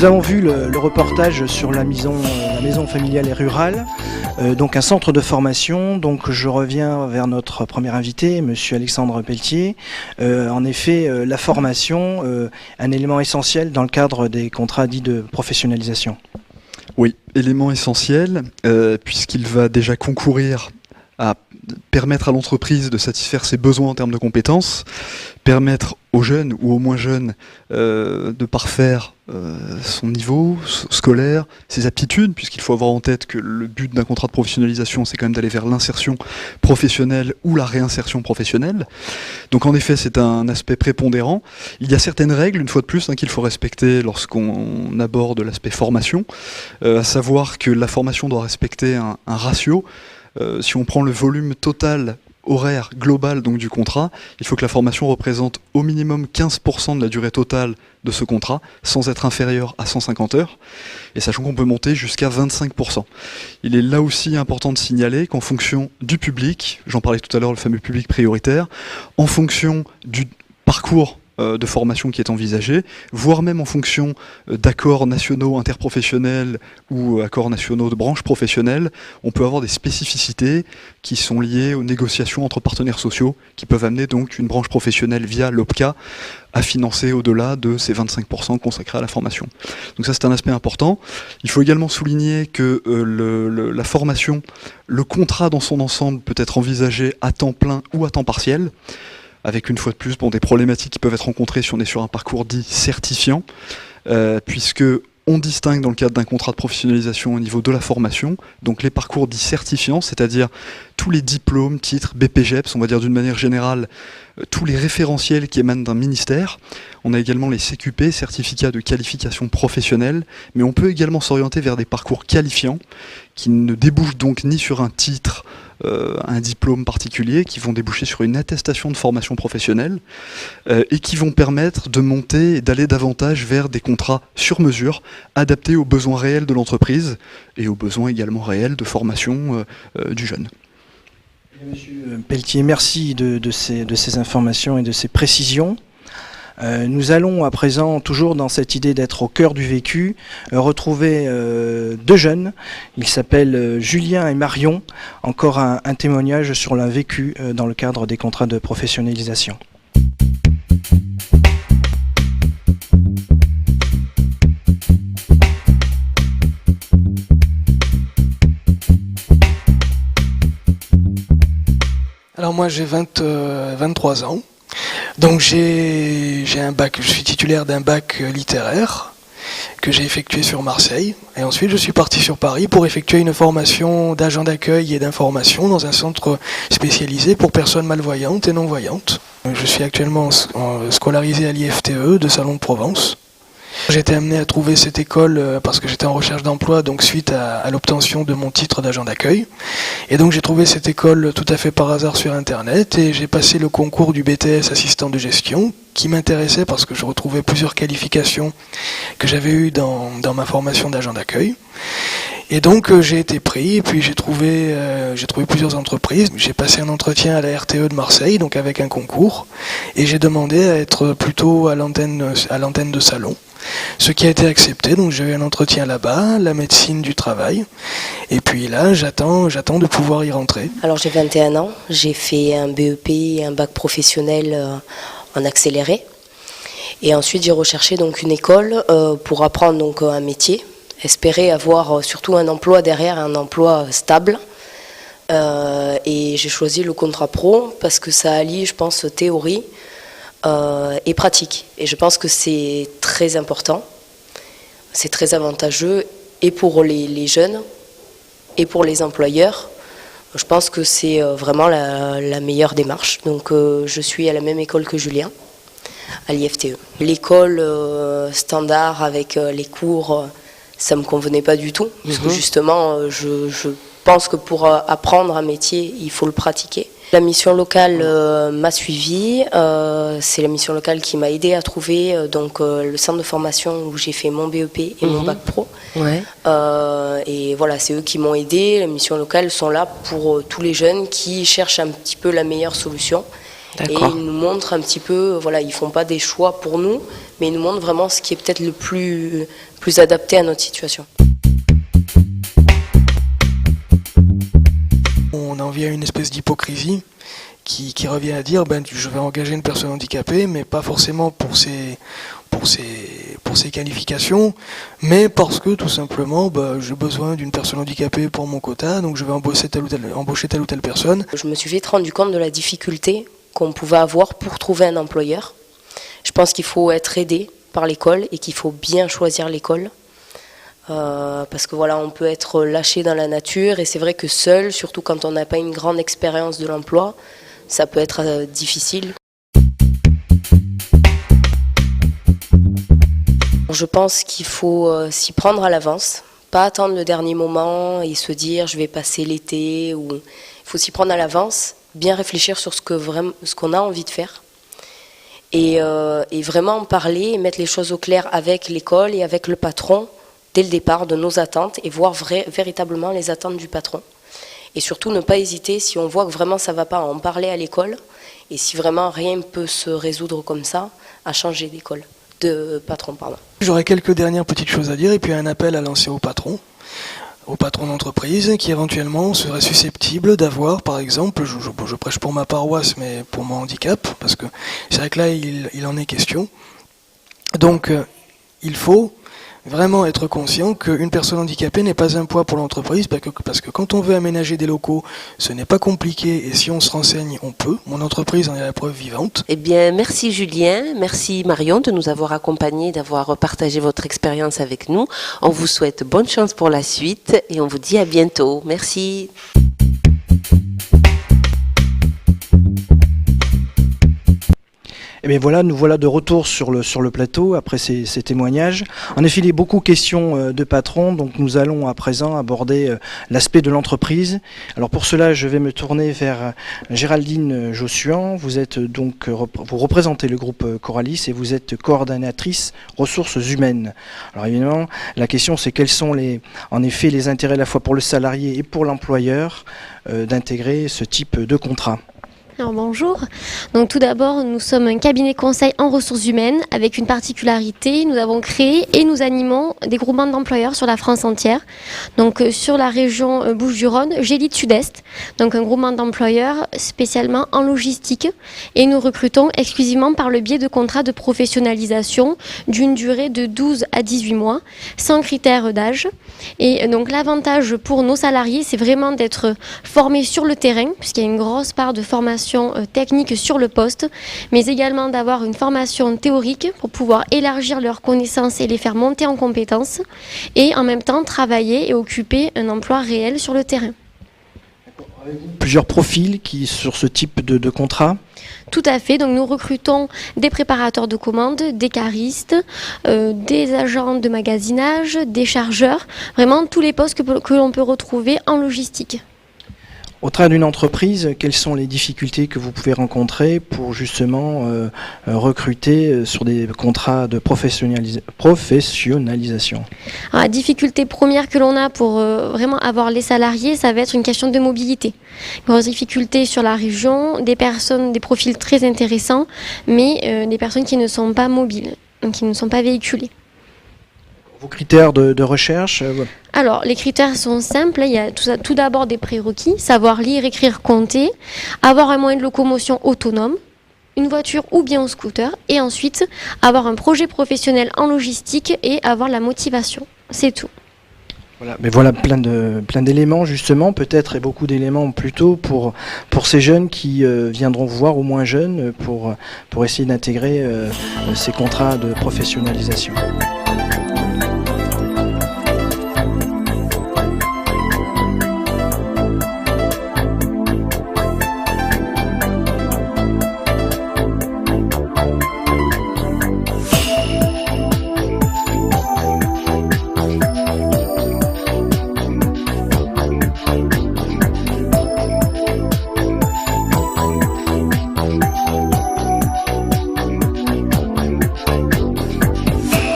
nous avons vu le reportage sur la maison familiale et rurale, donc un centre de formation. Donc je reviens vers notre premier invité, Monsieur Alexandre Pelletier. En effet, la formation, un élément essentiel dans le cadre des contrats dits de professionnalisation. Oui, élément essentiel, puisqu'il va déjà concourir à permettre à l'entreprise de satisfaire ses besoins en termes de compétences, permettre aux jeunes ou aux moins jeunes de parfaire son niveau scolaire, ses aptitudes, puisqu'il faut avoir en tête que le but d'un contrat de professionnalisation, c'est quand même d'aller vers l'insertion professionnelle ou la réinsertion professionnelle. Donc en effet, c'est un aspect prépondérant. Il y a certaines règles, une fois de plus, qu'il faut respecter lorsqu'on aborde l'aspect formation, à savoir que la formation doit respecter un ratio. Si on prend le volume total horaire global donc du contrat, il faut que la formation représente au minimum 15% de la durée totale de ce contrat, sans être inférieur à 150 heures, et sachant qu'on peut monter jusqu'à 25%. Il est là aussi important de signaler qu'en fonction du public, j'en parlais tout à l'heure, le fameux public prioritaire, en fonction du parcours de formation qui est envisagé, voire même en fonction d'accords nationaux interprofessionnels ou accords nationaux de branches professionnelles, on peut avoir des spécificités qui sont liées aux négociations entre partenaires sociaux qui peuvent amener donc une branche professionnelle via l'OPCA à financer au-delà de ces 25% consacrés à la formation. Donc ça c'est un aspect important. Il faut également souligner que la formation, le contrat dans son ensemble peut être envisagé à temps plein ou à temps partiel, avec une fois de plus des problématiques qui peuvent être rencontrées si on est sur un parcours dit certifiant, puisque on distingue dans le cadre d'un contrat de professionnalisation au niveau de la formation, donc les parcours dits certifiants, c'est-à-dire tous les diplômes, titres, BPGEPS, on va dire d'une manière générale, tous les référentiels qui émanent d'un ministère. On a également les CQP, certificats de qualification professionnelle, mais on peut également s'orienter vers des parcours qualifiants, qui ne débouchent donc ni sur un titre, un diplôme particulier, qui vont déboucher sur une attestation de formation professionnelle et qui vont permettre de monter et d'aller davantage vers des contrats sur mesure, adaptés aux besoins réels de l'entreprise et aux besoins également réels de formation du jeune. Monsieur Pelletier, merci de ces informations et de ces précisions. Nous allons à présent, toujours dans cette idée d'être au cœur du vécu, retrouver deux jeunes. Ils s'appellent Julien et Marion. Encore un témoignage sur leur vécu dans le cadre des contrats de professionnalisation. Alors moi j'ai 23 ans. Donc j'ai un bac, je suis titulaire d'un bac littéraire que j'ai effectué sur Marseille. Et ensuite je suis parti sur Paris pour effectuer une formation d'agent d'accueil et d'information dans un centre spécialisé pour personnes malvoyantes et non-voyantes. Je suis actuellement scolarisé à l'IFTE de Salon de Provence. J'ai été amené à trouver cette école parce que j'étais en recherche d'emploi, donc suite à l'obtention de mon titre d'agent d'accueil. Et donc j'ai trouvé cette école tout à fait par hasard sur Internet et j'ai passé le concours du BTS assistant de gestion qui m'intéressait parce que je retrouvais plusieurs qualifications que j'avais eues dans ma formation d'agent d'accueil. Et donc j'ai été pris et puis j'ai trouvé plusieurs entreprises. J'ai passé un entretien à la RTE de Marseille, donc avec un concours, et j'ai demandé à être plutôt à l'antenne de Salon. Ce qui a été accepté, donc j'ai eu un entretien là-bas, la médecine du travail, et puis là j'attends de pouvoir y rentrer. Alors j'ai 21 ans, j'ai fait un BEP et un bac professionnel en accéléré, et ensuite j'ai recherché donc une école pour apprendre donc un métier, espérer avoir surtout un emploi derrière, un emploi stable, et j'ai choisi le contrat pro parce que ça allie, je pense, théorie et pratique. Et je pense que c'est très important, c'est très avantageux et pour les jeunes et pour les employeurs. Je pense que c'est vraiment la meilleure démarche. Donc je suis à la même école que Julien, à l'IFTE. L'école standard avec les cours, ça ne me convenait pas du tout, parce que justement je pense que pour apprendre un métier, il faut le pratiquer. La mission locale m'a suivie, c'est la mission locale qui m'a aidée à trouver le centre de formation où j'ai fait mon BEP et mon bac pro. Ouais. Et voilà, c'est eux qui m'ont aidée. Les missions locales sont là pour tous les jeunes qui cherchent un petit peu la meilleure solution. D'accord. Et ils nous montrent un petit peu, voilà, ils font pas des choix pour nous, mais ils nous montrent vraiment ce qui est peut-être le plus adapté à notre situation. On en vient à une espèce d'hypocrisie qui revient à dire je vais engager une personne handicapée, mais pas forcément pour ses qualifications, mais parce que tout simplement j'ai besoin d'une personne handicapée pour mon quota, donc je vais embaucher telle ou telle personne. Je me suis vite rendu compte de la difficulté qu'on pouvait avoir pour trouver un employeur. Je pense qu'il faut être aidé par l'école et qu'il faut bien choisir l'école. Parce que voilà, on peut être lâché dans la nature et c'est vrai que seul, surtout quand on n'a pas une grande expérience de l'emploi, ça peut être difficile. Je pense qu'il faut s'y prendre à l'avance, pas attendre le dernier moment et se dire je vais passer l'été. Il faut s'y prendre à l'avance, bien réfléchir sur ce qu'on a envie de faire et vraiment en parler et mettre les choses au clair avec l'école et avec le patron dès le départ de nos attentes et voir véritablement les attentes du patron. Et surtout ne pas hésiter, si on voit que vraiment ça ne va pas, à en parler à l'école. Et si vraiment rien ne peut se résoudre comme ça, à changer de patron. J'aurais quelques dernières petites choses à dire et puis un appel à lancer au patron d'entreprise qui éventuellement serait susceptible d'avoir, par exemple, je prêche pour ma paroisse, mais pour mon handicap, parce que c'est vrai que là, il en est question. Donc, il faut vraiment être conscient qu'une personne handicapée n'est pas un poids pour l'entreprise, parce que quand on veut aménager des locaux, ce n'est pas compliqué, et si on se renseigne, on peut. Mon entreprise en est la preuve vivante. Eh bien, merci Julien, merci Marion de nous avoir accompagnés, d'avoir partagé votre expérience avec nous. On vous souhaite bonne chance pour la suite, et on vous dit à bientôt. Merci. Et bien voilà, nous voilà de retour sur le plateau après ces témoignages. En effet, il est beaucoup question de patron, donc nous allons à présent aborder l'aspect de l'entreprise. Alors pour cela, je vais me tourner vers Géraldine Jossuan. Vous êtes donc, vous représentez le groupe Coralis et vous êtes coordonnatrice ressources humaines. Alors évidemment, la question c'est quels sont en effet les intérêts à la fois pour le salarié et pour l'employeur d'intégrer ce type de contrat. Alors bonjour, donc tout d'abord nous sommes un cabinet conseil en ressources humaines avec une particularité, nous avons créé et nous animons des groupements d'employeurs sur la France entière. Donc sur la région Bouches-du-Rhône, Gélite Sud-Est, donc un groupement d'employeurs spécialement en logistique et nous recrutons exclusivement par le biais de contrats de professionnalisation d'une durée de 12 à 18 mois sans critère d'âge. Et donc l'avantage pour nos salariés c'est vraiment d'être formés sur le terrain puisqu'il y a une grosse part de formation technique sur le poste, mais également d'avoir une formation théorique pour pouvoir élargir leurs connaissances et les faire monter en compétences, et en même temps travailler et occuper un emploi réel sur le terrain. Plusieurs profils sur ce type de contrat. Tout à fait, donc nous recrutons des préparateurs de commandes, des caristes, des agents de magasinage, des chargeurs, vraiment tous les postes que l'on peut retrouver en logistique. Au travers d'une entreprise, quelles sont les difficultés que vous pouvez rencontrer pour justement recruter sur des contrats de professionnalisation? Alors, la difficulté première que l'on a pour vraiment avoir les salariés, ça va être une question de mobilité. Grosse difficulté sur la région, des profils très intéressants, mais des personnes qui ne sont pas mobiles, donc qui ne sont pas véhiculées. Vos critères de recherche? Alors, les critères sont simples. Il y a tout d'abord des prérequis, savoir lire, écrire, compter, avoir un moyen de locomotion autonome, une voiture ou bien un scooter, et ensuite avoir un projet professionnel en logistique et avoir la motivation. C'est tout. Voilà, mais voilà plein d'éléments justement, peut-être, et beaucoup d'éléments plutôt pour ces jeunes qui viendront vous voir, ou moins jeunes, pour essayer d'intégrer ces contrats de professionnalisation.